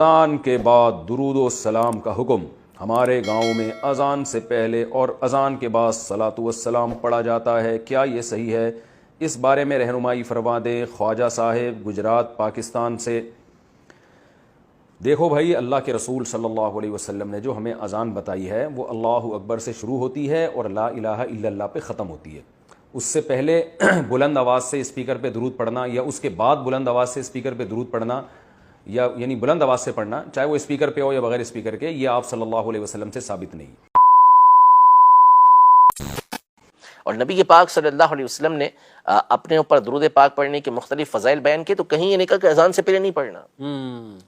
اذان کے بعد درود و سلام کا حکم۔ ہمارے گاؤں میں اذان سے پہلے اور اذان کے بعد صلاۃ والسلام پڑھا جاتا ہے، کیا یہ صحیح ہے؟ اس بارے میں رہنمائی فرما دیں۔ خواجہ صاحب، گجرات، پاکستان سے۔ دیکھو بھائی، اللہ کے رسول صلی اللہ علیہ وسلم نے جو ہمیں اذان بتائی ہے وہ اللہ اکبر سے شروع ہوتی ہے اور لا الہ الا اللہ پہ ختم ہوتی ہے۔ اس سے پہلے بلند آواز سے اسپیکر پہ درود پڑھنا یا اس کے بعد بلند آواز سے اسپیکر پہ درود پڑھنا یا یعنی بلند آواز سے پڑھنا، چاہے وہ اسپیکر پہ ہو یا بغیر اسپیکر کے، یہ آپ صلی اللہ علیہ وسلم سے ثابت نہیں۔ اور نبی پاک صلی اللہ علیہ وسلم نے اپنے اوپر درود پاک پڑھنے کے مختلف فضائل بیان کیے، تو کہیں یہ نہیں کہا کہ اذان سے پہلے نہیں پڑھنا،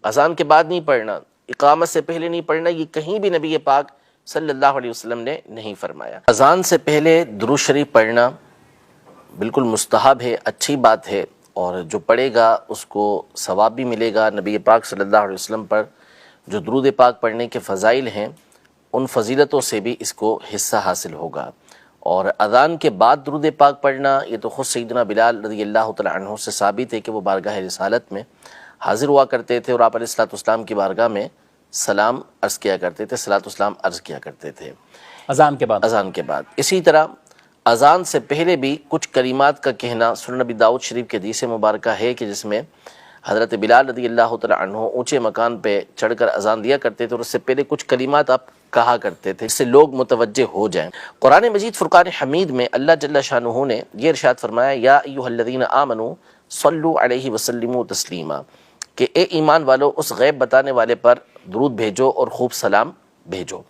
اذان کے بعد نہیں پڑھنا، اقامت سے پہلے نہیں پڑھنا، یہ کہیں بھی نبی پاک صلی اللہ علیہ وسلم نے نہیں فرمایا۔ اذان سے پہلے درود شریف پڑھنا بالکل مستحب ہے، اچھی بات ہے، اور جو پڑھے گا اس کو ثواب بھی ملے گا۔ نبی پاک صلی اللہ علیہ وسلم پر جو درود پاک پڑھنے کے فضائل ہیں ان فضیلتوں سے بھی اس کو حصہ حاصل ہوگا۔ اور اذان کے بعد درود پاک پڑھنا، یہ تو خود سیدنا بلال رضی اللہ تعالیٰ عنہ سے ثابت ہے کہ وہ بارگاہ رسالت میں حاضر ہوا کرتے تھے اور آپ علیہ الصلوۃ والسلام کی بارگاہ میں سلام عرض کیا کرتے تھے، صلاۃ والسلام عرض کیا کرتے تھے اذان کے بعد۔ اسی طرح اذان سے پہلے بھی کچھ کلمات کا کہنا سنن نبی داؤد شریف کے حدیث مبارکہ ہے کہ جس میں حضرت بلال رضی اللہ تعالیٰ عنہ اونچے مکان پہ چڑھ کر اذان دیا کرتے تھے اور اس سے پہلے کچھ کلمات آپ کہا کرتے تھے جس سے لوگ متوجہ ہو جائیں۔ قرآن مجید فرقان حمید میں اللہ جل شانہ نے یہ ارشاد فرمایا، یا ایھا الذین آمنوا صلوا علیہ وسلموا تسلیما، کہ اے ایمان والو اس غیب بتانے والے پر درود بھیجو اور خوب سلام بھیجو۔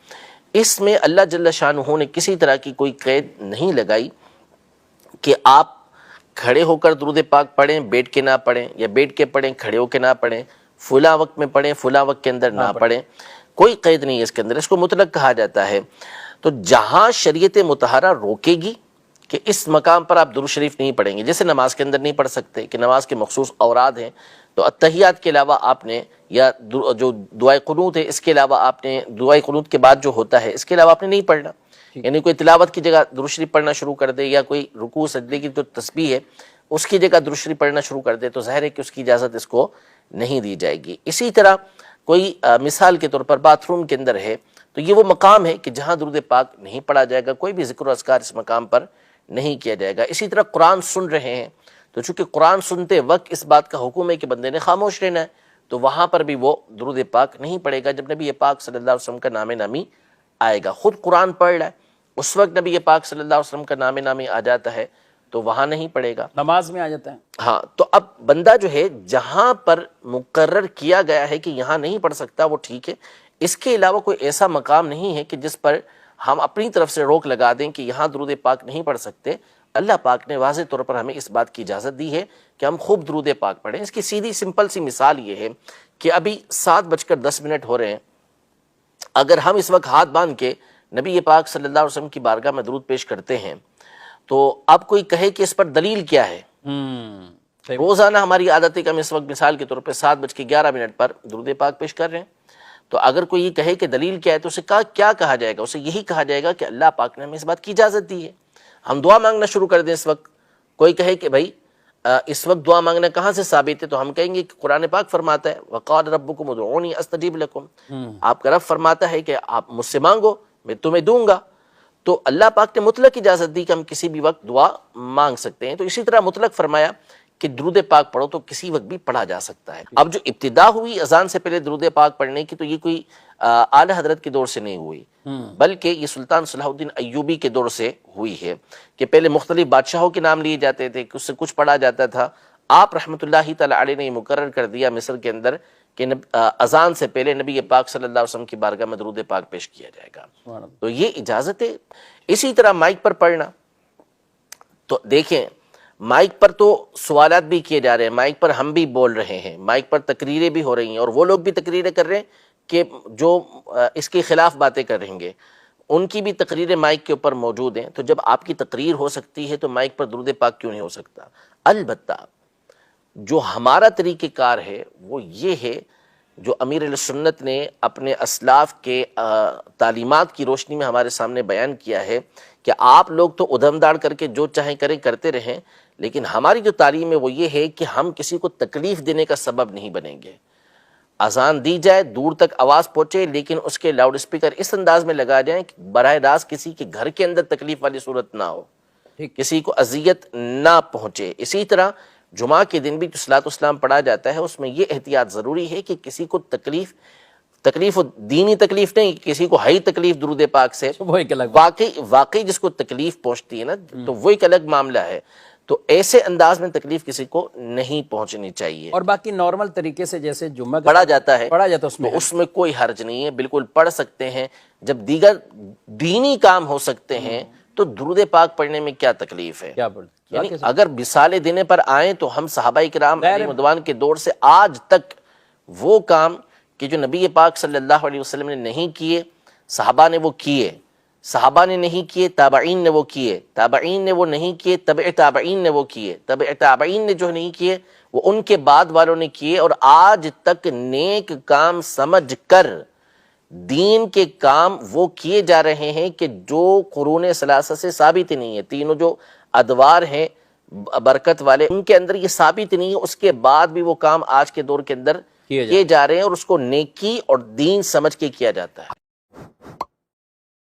اس میں اللہ جل شانہ نے کسی طرح کی کوئی قید نہیں لگائی کہ آپ کھڑے ہو کر درود پاک پڑھیں، بیٹھ کے نہ پڑھیں، یا بیٹھ کے پڑھیں کھڑے ہو کے نہ پڑھیں، فلاں وقت میں پڑھیں فلاں وقت کے اندر نہ پڑھیں، کوئی قید نہیں ہے اس کے اندر، اس کو مطلق کہا جاتا ہے۔ تو جہاں شریعت مطہرہ روکے گی کہ اس مقام پر آپ درود شریف نہیں پڑھیں گے، جیسے نماز کے اندر نہیں پڑھ سکتے کہ نماز کے مخصوص اوراد ہیں، تو اتحیات کے علاوہ آپ نے، یا جو دعائے قنوت ہے اس کے علاوہ آپ نے، دعائے قنوت کے بعد جو ہوتا ہے اس کے علاوہ آپ نے نہیں پڑھنا، یعنی کوئی تلاوت کی جگہ درود شریف پڑھنا شروع کر دے یا کوئی رکوع سجدے کی جو تسبیح ہے اس کی جگہ درود شریف پڑھنا شروع کر دے تو ظاہر ہے کہ اس کی اجازت اس کو نہیں دی جائے گی۔ اسی طرح کوئی مثال کے طور پر باتھ روم کے اندر ہے تو یہ وہ مقام ہے کہ جہاں درود پاک نہیں پڑھا جائے گا، کوئی بھی ذکر و اذکار اس مقام پر نہیں کیا جائے گا۔ اسی طرح قرآن سن رہے ہیں تو چونکہ قرآن سنتے وقت اس بات کا حکم ہے کہ بندے نے خاموش رہنا ہے، تو وہاں پر بھی وہ درود پاک نہیں پڑھے گا جب نبی پاک صلی اللہ علیہ وسلم کا نام نامی آئے گا۔ خود قرآن پڑھ رہا ہے اس وقت نبی پاک صلی اللہ علیہ وسلم کا نام نامی آ جاتا ہے تو وہاں نہیں پڑھے گا، نماز میں آ جاتا ہے۔ ہاں، تو اب بندہ جو ہے جہاں پر مقرر کیا گیا ہے کہ یہاں نہیں پڑھ سکتا وہ ٹھیک ہے، اس کے علاوہ کوئی ایسا مقام نہیں ہے کہ جس پر ہم اپنی طرف سے روک لگا دیں کہ یہاں درود پاک نہیں پڑھ سکتے۔ اللہ پاک نے واضح طور پر ہمیں اس بات کی اجازت دی ہے کہ ہم خوب درود پاک پڑھیں۔ اس کی سیدھی سمپل سی مثال یہ ہے کہ ابھی 7:10 ہو رہے ہیں، اگر ہم اس وقت ہاتھ باندھ کے نبی پاک صلی اللہ علیہ وسلم کی بارگاہ میں درود پیش کرتے ہیں تو اب کوئی کہے کہ اس پر دلیل کیا ہے؟ روزانہ ہماری عادت ہے کہ ہم اس وقت مثال کے طور پہ 7:11 پر درود پاک پیش کر رہے ہیں، تو اگر کوئی یہ کہے کہ دلیل کیا ہے تو اسے کیا کہا جائے گا؟ اسے یہی کہا جائے گا کہ اللہ پاک نے ہمیں اس بات کی اجازت دی ہے، ہم دعا مانگنا شروع کر دیں اس وقت۔ کوئی کہے کہ بھائی اس وقت دعا مانگنا کہاں سے ثابت ہے؟ تو ہم کہیں گے کہ قرآن پاک فرماتا ہے وقال ربکم ادعونی استجیب لکم، آپ کا رب فرماتا ہے کہ آپ مجھ سے مانگو میں تمہیں دوں گا۔ تو اللہ پاک نے مطلق اجازت دی کہ ہم کسی بھی وقت دعا مانگ سکتے ہیں، تو اسی طرح مطلق فرمایا کہ درود پاک پڑھو تو کسی وقت بھی پڑھا جا سکتا ہے۔ اب جو ابتدا ہوئی اذان سے پہلے درود پاک پڑھنے کی تو یہ کوئی اعلی حضرت کے دور سے نہیں ہوئی، بلکہ یہ سلطان صلاح الدین ایوبی کے دور سے ہوئی ہے کہ پہلے مختلف بادشاہوں کے نام لیے جاتے تھے کہ اس سے کچھ پڑھا جاتا تھا۔ آپ رحمۃ اللہ تعالی علیہ نے مقرر کر دیا مصر کے اندر کہ اذان سے پہلے نبی پاک صلی اللہ علیہ وسلم کی بارگاہ میں درود پاک پیش کیا جائے گا، تو یہ اجازت ہے۔ اسی طرح مائک پر پڑھنا، تو دیکھیں مائک پر تو سوالات بھی کیے جا رہے ہیں، مائک پر ہم بھی بول رہے ہیں، مائک پر تقریریں بھی ہو رہی ہیں، اور وہ لوگ بھی تقریریں کر رہے ہیں کہ جو اس کے خلاف باتیں کر رہیں گے، ان کی بھی تقریریں مائک کے اوپر موجود ہیں۔ تو جب آپ کی تقریر ہو سکتی ہے تو مائک پر درود پاک کیوں نہیں ہو سکتا؟ البتہ جو ہمارا طریقہ کار ہے وہ یہ ہے جو امیر علیہ سنت نے اپنے اسلاف کے تعلیمات کی روشنی میں ہمارے سامنے بیان کیا ہے کہ آپ لوگ تو ادھم داڑ کر کے جو چاہیں کریں کرتے رہیں، لیکن ہماری جو تعلیم ہے وہ یہ ہے کہ ہم کسی کو تکلیف دینے کا سبب نہیں بنیں گے۔ اذان دی جائے، دور تک آواز پہنچے، لیکن اس کے لاؤڈ اسپیکر اس انداز میں لگا جائیں کہ براہ راست کسی کے گھر کے اندر تکلیف والی صورت نہ ہو، کسی کو اذیت نہ پہنچے۔ اسی طرح جمعہ کے دن بھی جو صلاۃ السلام پڑھا جاتا ہے اس میں یہ احتیاط ضروری ہے کہ کسی کو تکلیف دینی تکلیف نہیں، کسی کو ہائی تکلیف درود پاک سے وہ ایک الگ بات۔ واقعی جس کو تکلیف پہنچتی ہے نا تو وہ ایک الگ معاملہ ہے، تو ایسے انداز میں تکلیف کسی کو نہیں پہنچنی چاہیے۔ اور باقی نارمل طریقے سے جیسے جمعہ کا پڑھا جاتا ہے اس میں تو اس میں کوئی حرج نہیں ہے، بالکل پڑھ سکتے ہیں۔ جب دیگر دینی کام ہو سکتے ہیں تو درود پاک پڑھنے میں کیا تکلیف ہے؟ کیا بول یعنی اگر مثال دینے پر آئیں تو ہم صحابہ کرام علیہ رضوان کے دور سے آج تک وہ کام کہ جو نبی پاک صلی اللہ علیہ وسلم نے نہیں کیے، صحابہ نے وہ کیے، صحابہ نے نہیں کیے، تابعین نے وہ کیے، تابعین نے وہ نہیں کیے، تبع تابعین نے وہ کیے، تبع تابعین نے جو نہیں کیے وہ ان کے بعد والوں نے کیے، اور آج تک نیک کام سمجھ کر دین کے کام وہ کیے جا رہے ہیں کہ جو قرون ثلاثہ سے ثابت ہی نہیں ہے۔ تینوں جو ادوار ہیں برکت والے ان کے اندر یہ ثابت نہیں ہے، اس کے بعد بھی وہ کام آج کے دور کے اندر کیے جا رہے ہیں، اور اس کو نیکی اور دین سمجھ کے کیا جاتا ہے۔